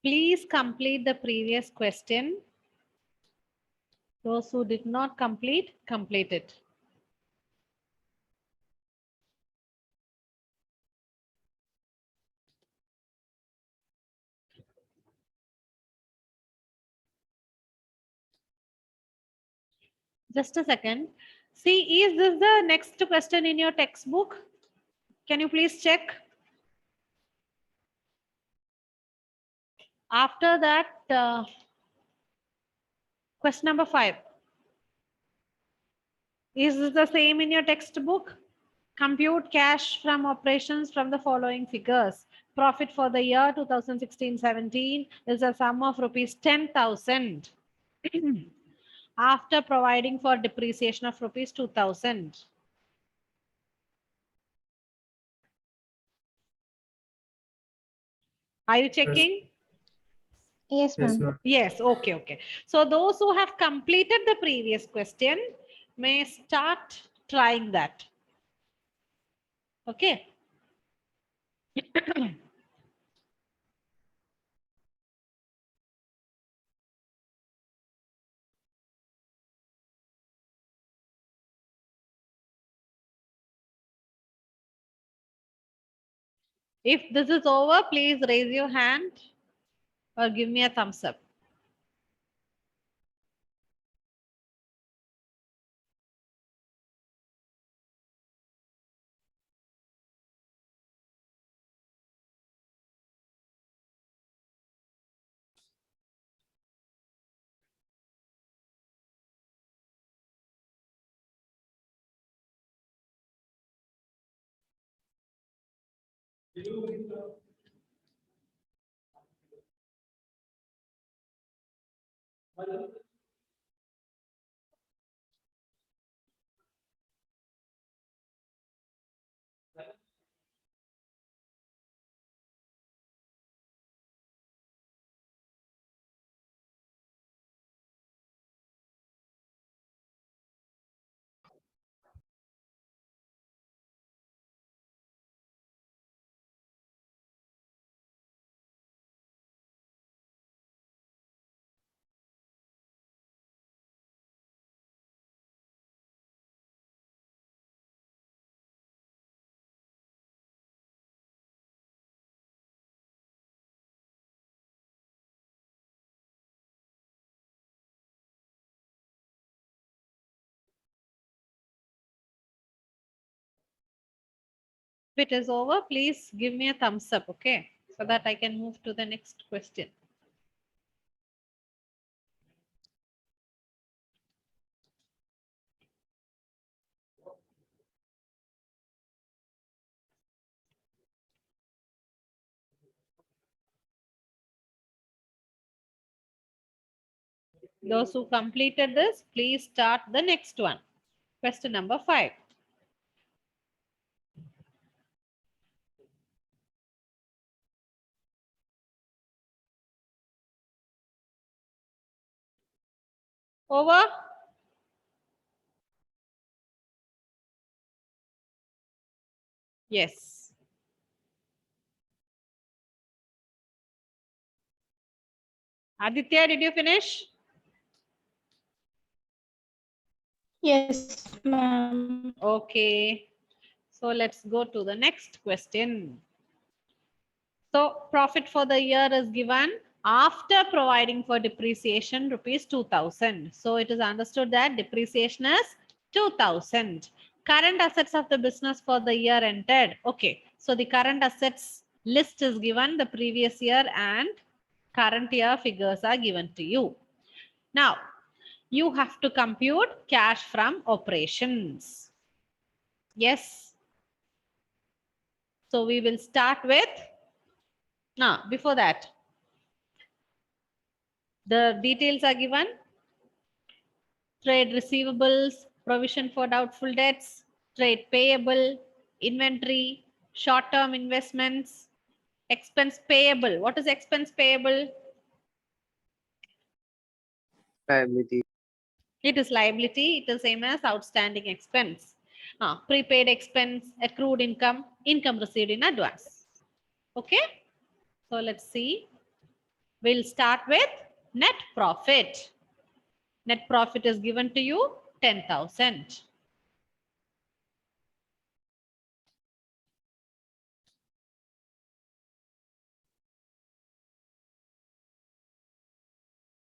Please complete the previous question. Those who did not complete, complete it. Just a second. See, is this the next question in your textbook? Can you please check? After that, question number 5. Is this the same in your textbook? Compute cash from operations from the following figures. Profit for the year 2016-17 is a sum of rupees 10,000 after providing for depreciation of rupees 2,000. Are you checking? Yes, Yes, ma'am. ma'am. Yes, okay. So those who have completed the previous question may start trying that. Okay. If this is over, please raise your hand or give me a thumbs up. If it is over, please give me a thumbs up, okay? So that I can move to the next question. Those who completed this, please start the next one. Question number 5. Over? Yes. Aditya, did you finish? Yes, ma'am. Okay. So let's go to the next question. So profit for the year is given after providing for depreciation rupees 2,000. So it is understood that depreciation is 2,000. Current assets of the business for the year ended. Okay. So the current assets list is given the previous year and current year figures are given to you. Now, you have to compute cash from operations. Yes. So we will start with, before that, the details are given. Trade receivables, provision for doubtful debts, trade payable, inventory, short-term investments, expense payable. What is expense payable? Liability. It is liability. It is same as outstanding expense. Prepaid expense, accrued income, income received in advance. Okay. So let's see We'll start with net profit. Net profit is given to you 10,000.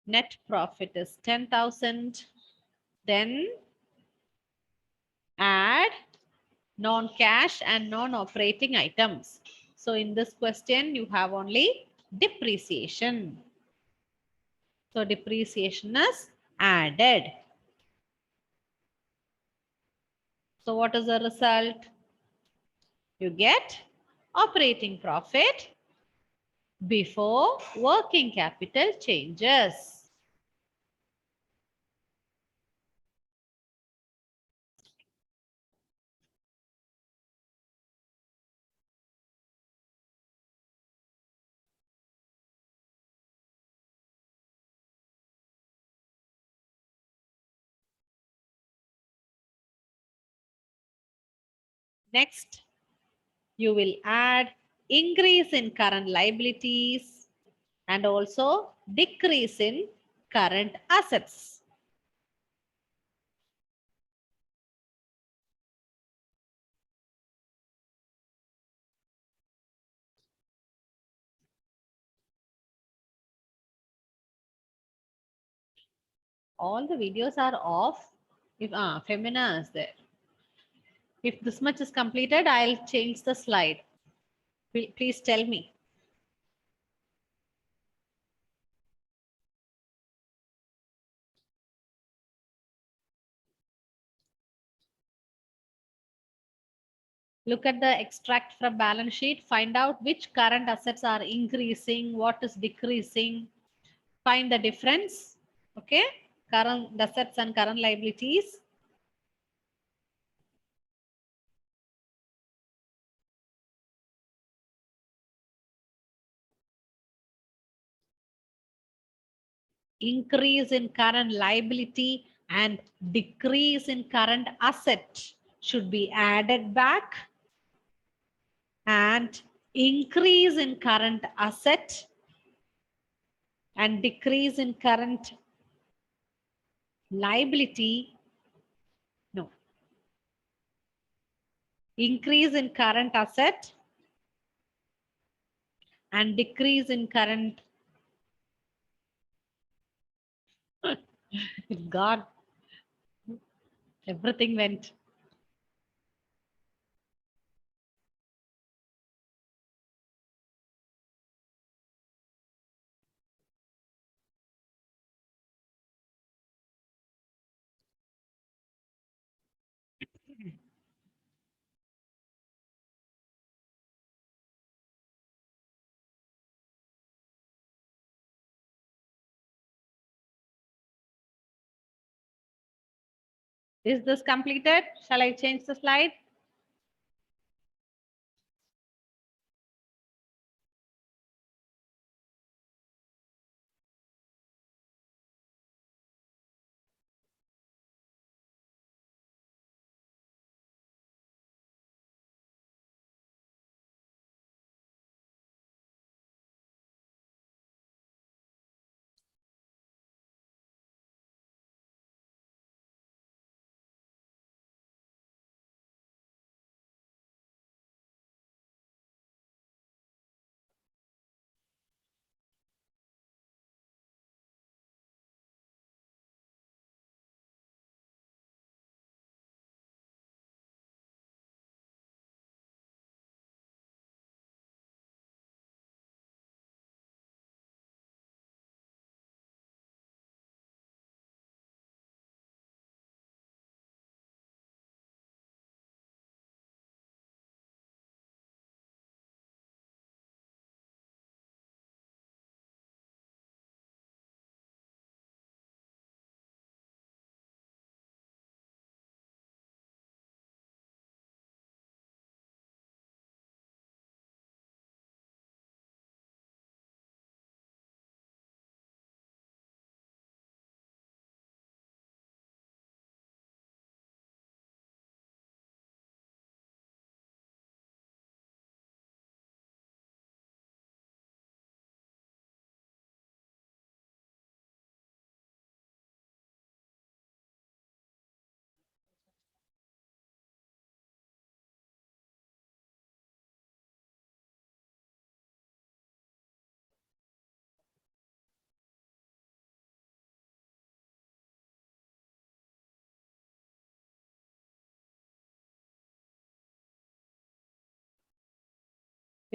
Net profit is 10,000. Then add non-cash and non-operating items. So in this question, you have only depreciation. So depreciation is added. So what is the result? You get operating profit before working capital changes. Next, you will add increase in current liabilities and also decrease in current assets. All the videos are off. If Femina is there. If this much is completed, I'll change the slide. Please tell me. Look at the extract from balance sheet. Find out which current assets are increasing, what is decreasing. Find the difference. Okay. Current assets and current liabilities. Increase in current liability and decrease in current asset should be added back, and increase in current asset and decrease in current liability, no, increase in current asset and decrease in current God, everything went. Is this completed? Shall I change the slide?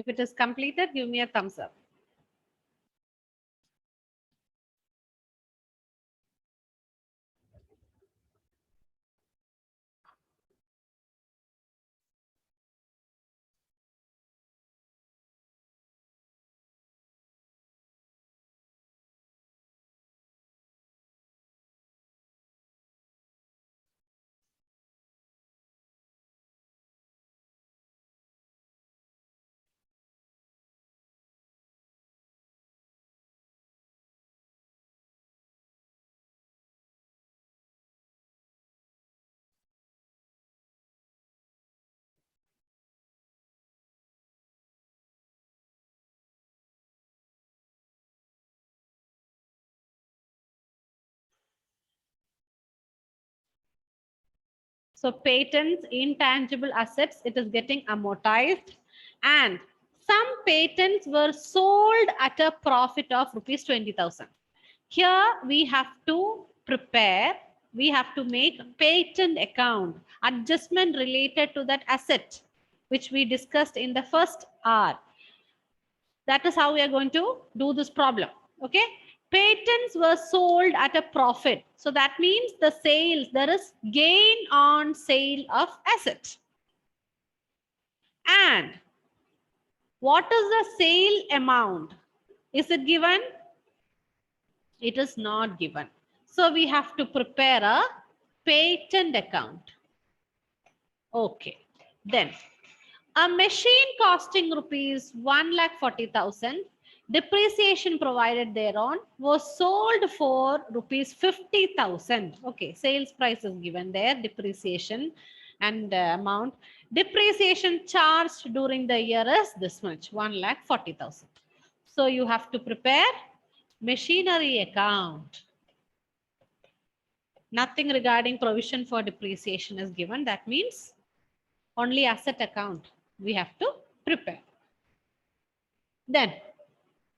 If it is completed, give me a thumbs up. So patents, intangible assets, it is getting amortized, and some patents were sold at a profit of rupees 20,000. Here we have to prepare, we have to make patent account, adjustment related to that asset, which we discussed in the first hour. That is how we are going to do this problem. Okay. Patents were sold at a profit. So that means the sales, there is gain on sale of asset. And what is the sale amount? Is it given? It is not given. So we have to prepare a patent account. Okay. Then a machine costing rupees 1,40,000, depreciation provided thereon was sold for rupees 50,000. Okay, sales price is given there, depreciation and amount. Depreciation charged during the year is this much, 1,40,000. So you have to prepare machinery account. Nothing regarding provision for depreciation is given. That means only asset account we have to prepare. Then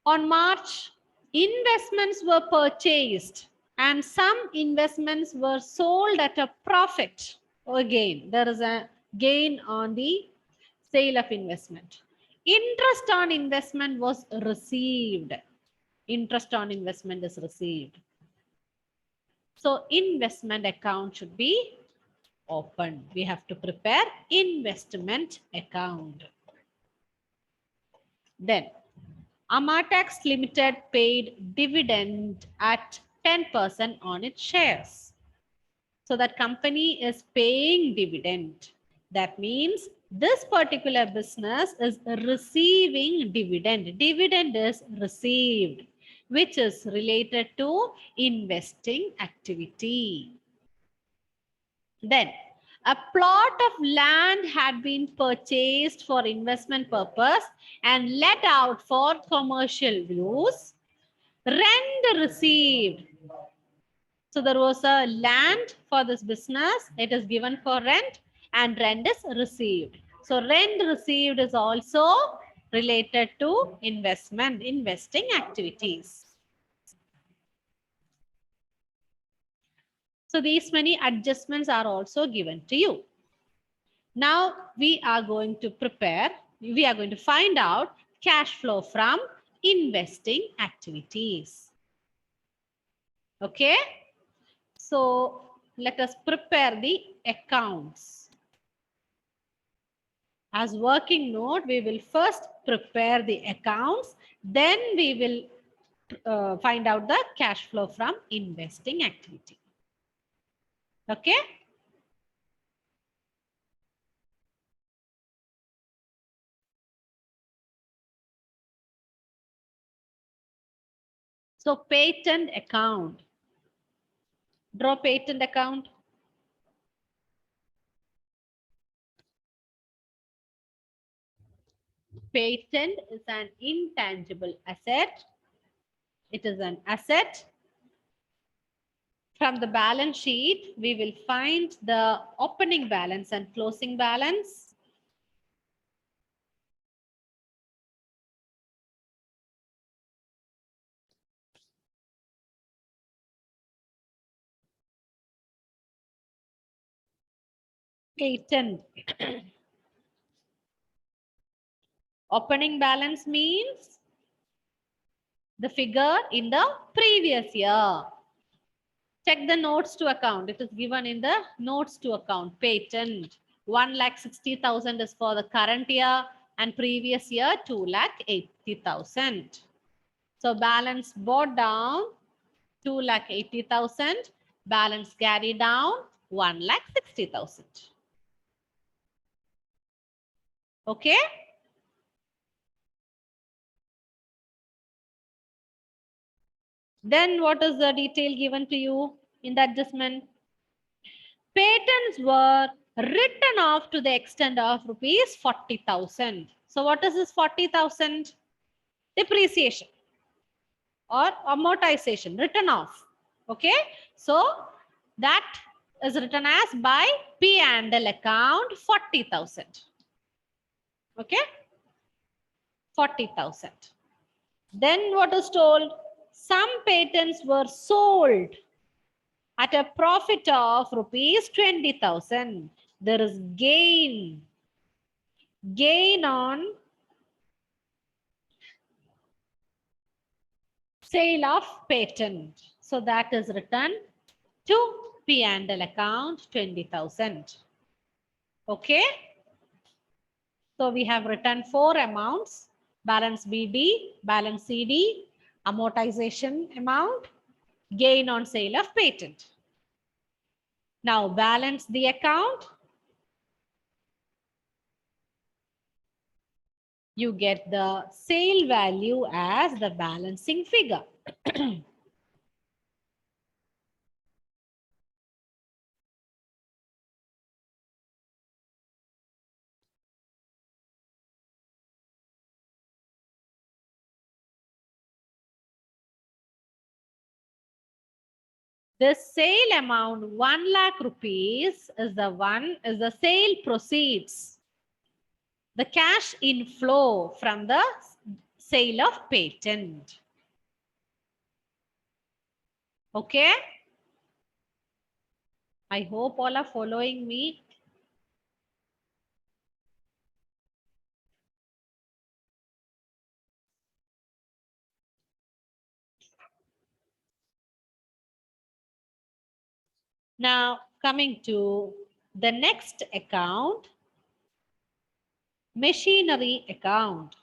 on March, investments were purchased and some investments were sold at a profit or gain. There is a gain on the sale of investment. Interest on investment was received. Interest on investment is received. So investment account should be open. We have to prepare investment account. Then Amatex Limited paid dividend at 10% on its shares. So that company is paying dividend. That means this particular business is receiving dividend. Dividend is received, which is related to investing activity. Then a plot of land had been purchased for investment purpose and let out for commercial use. Rent received. So there was a land for this business. It is given for rent and rent is received. So rent received is also related to investment, investing activities. So these many adjustments are also given to you. Now we are going to find out cash flow from investing activities. Okay. So let us prepare the accounts. As working note, we will first prepare the accounts, then we will find out the cash flow from investing activity. Okay. So patent account. Draw patent account. Patent is an intangible asset. It is an asset. From the balance sheet, we will find the opening balance and closing balance. Patent. Opening balance means the figure in the previous year. Check the notes to account. It is given in the notes to account. Patent 1,60,000 is for the current year and previous year 2,80,000. So balance brought down 2,80,000. Balance carried down 1,60,000. Okay. Then what is the detail given to you in the adjustment? Patents were written off to the extent of rupees 40,000. So what is this 40,000? Depreciation or amortization, written off. Okay. So that is written as by P&L account 40,000. Okay. 40,000. Then what is told? Some patents were sold at a profit of rupees 20,000. There is gain on sale of patent. So that is written to P&L account 20,000. Okay. So we have written 4 amounts: balance BD, balance CD, amortization amount, gain on sale of patent. Now balance the account. You get the sale value as the balancing figure. This sale amount 1 lakh rupees is the sale proceeds, the cash inflow from the sale of patent. Okay. I hope all are following me. Now coming to the next account, machinery account.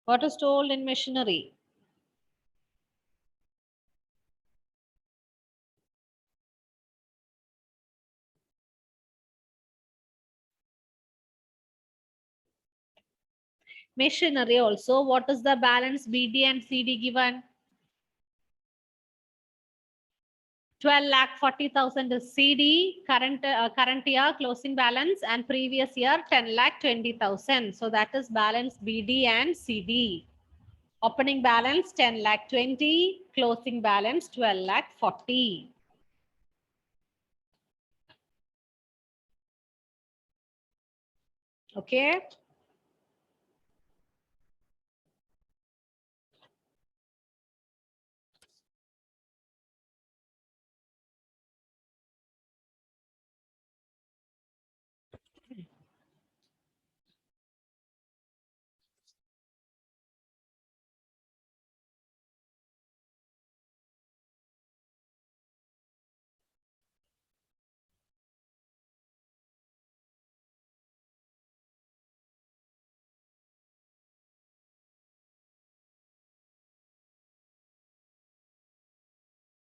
What is told in machinery? Machinery also, what is the balance BD and CD given? 12,40,000 is CD, current year closing balance, and previous year 10,20,000. So that is balance BD and CD. Opening balance 10,20,000, closing balance 12,40,000. Okay.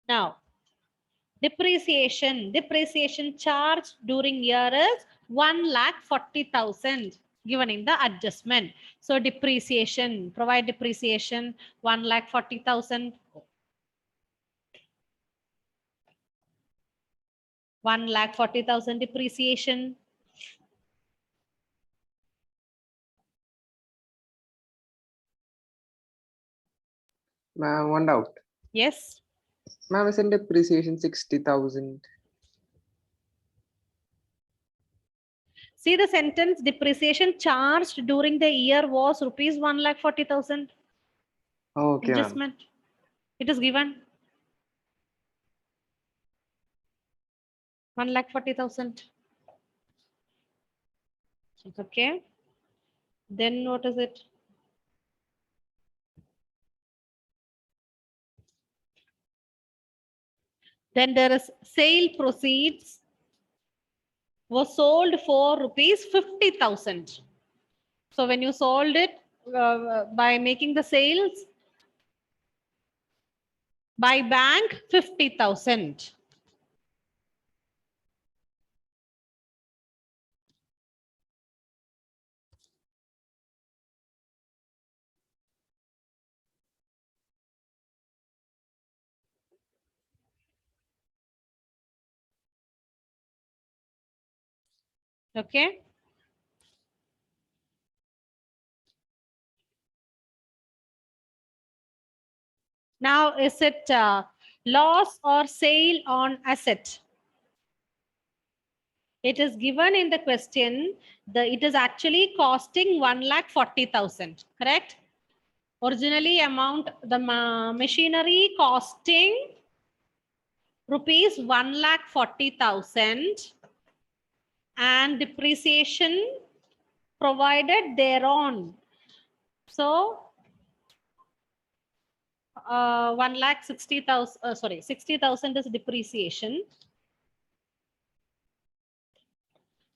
Now, depreciation charge during year is 1,40,000 given in the adjustment. So depreciation, provide depreciation 1,40,000. 1,40,000 depreciation. Ma'am, one doubt. Yes. Ma'am, isn't depreciation 60,000? See the sentence, depreciation charged during the year was rupees 1,40,000. Okay, ma'am. Adjustment. It is given. 1,40,000. Okay. Then what is it? Then there is sale proceeds was sold for rupees 50,000. So when you sold it by making the sales by bank 50,000. Okay. Now, is it loss or sale on asset? It is given in the question. It is actually costing 1,40,000. Correct? Originally, amount the machinery costing rupees 1,40,000 and depreciation provided thereon. So 1,60,000. Sorry, 60,000 is depreciation.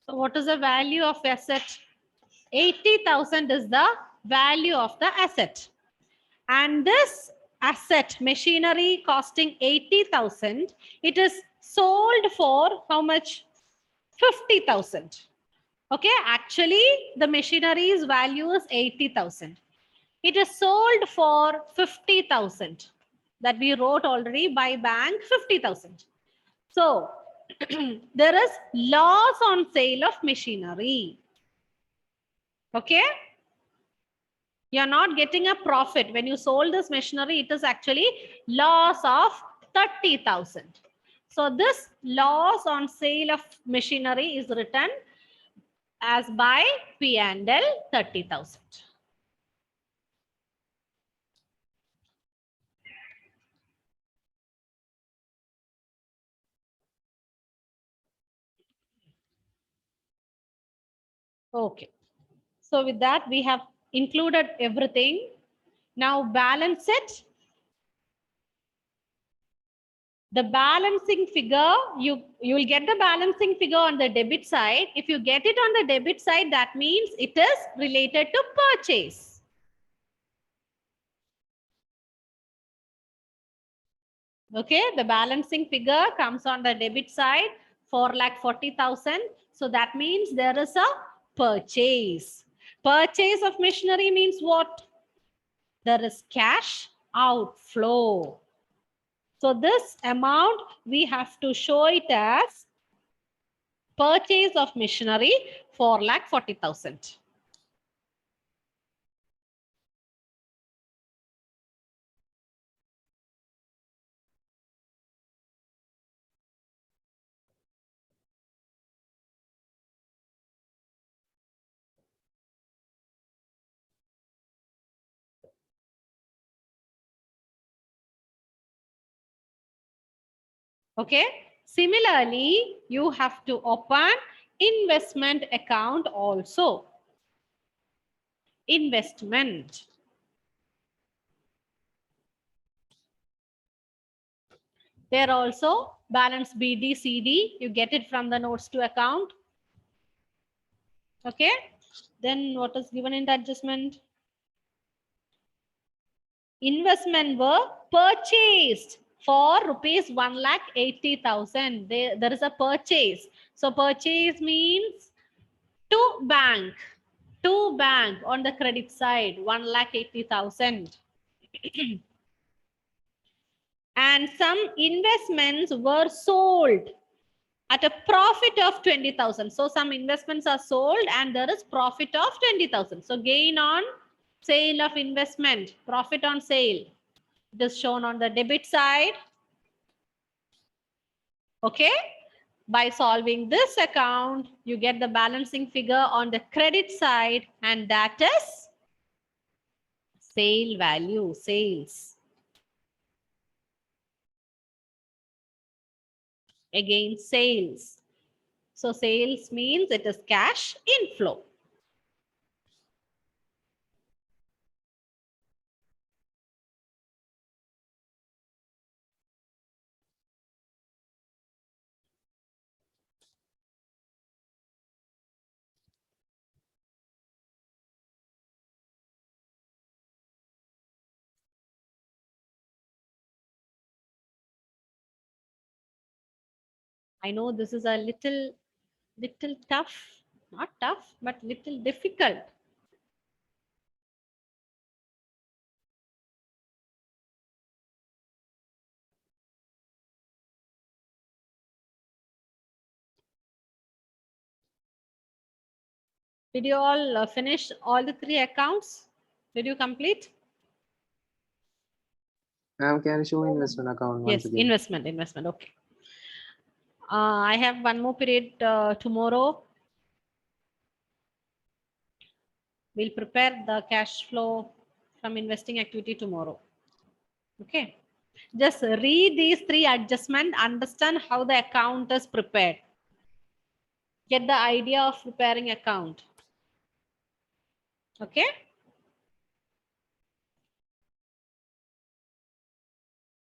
So what is the value of asset? 80,000 is the value of the asset. And this asset, machinery costing 80,000, it is sold for how much? 50,000. Okay, actually the machinery's value is 80,000. It is sold for 50,000. That we wrote already, by bank 50,000. So there is loss on sale of machinery. Okay. You're not getting a profit. When you sold this machinery, it is actually loss of 30,000. So this loss on sale of machinery is written as by P&L 30,000. Okay. So with that, we have included everything. Now balance it. The balancing figure, you will get the balancing figure on the debit side. If you get it on the debit side, that means it is related to purchase. Okay, the balancing figure comes on the debit side, 4,40,000. So that means there is a purchase. Purchase of machinery means what? There is cash outflow. So this amount, we have to show it as purchase of machinery, 4,40,000. Okay. Similarly, you have to open investment account also. Investment. There also balance BD, CD. You get it from the notes to account. Okay. Then what is given in the adjustment? Investment were purchased for rupees 1,80,000. There is a purchase. So purchase means to bank on the credit side, 1,80,000. And some investments were sold at a profit of 20,000. So some investments are sold and there is profit of 20,000. So gain on sale of investment, profit on sale. It is shown on the debit side. Okay. By solving this account, you get the balancing figure on the credit side, and that is sale value, sales. Again, sales. So sales means it is cash inflow. I know this is a little tough, not tough, but little difficult. Did you all finish all the 3 accounts? Did you complete? Ma'am, can you show investment account once Yes, again? investment. Okay. I have one more period tomorrow. We'll prepare the cash flow from investing activity tomorrow. Okay. Just read these 3 adjustments, understand how the account is prepared. Get the idea of preparing account. Okay.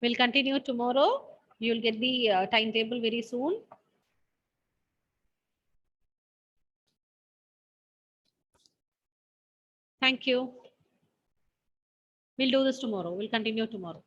We'll continue tomorrow. You'll get the timetable very soon. Thank you. We'll do this tomorrow. We'll continue tomorrow.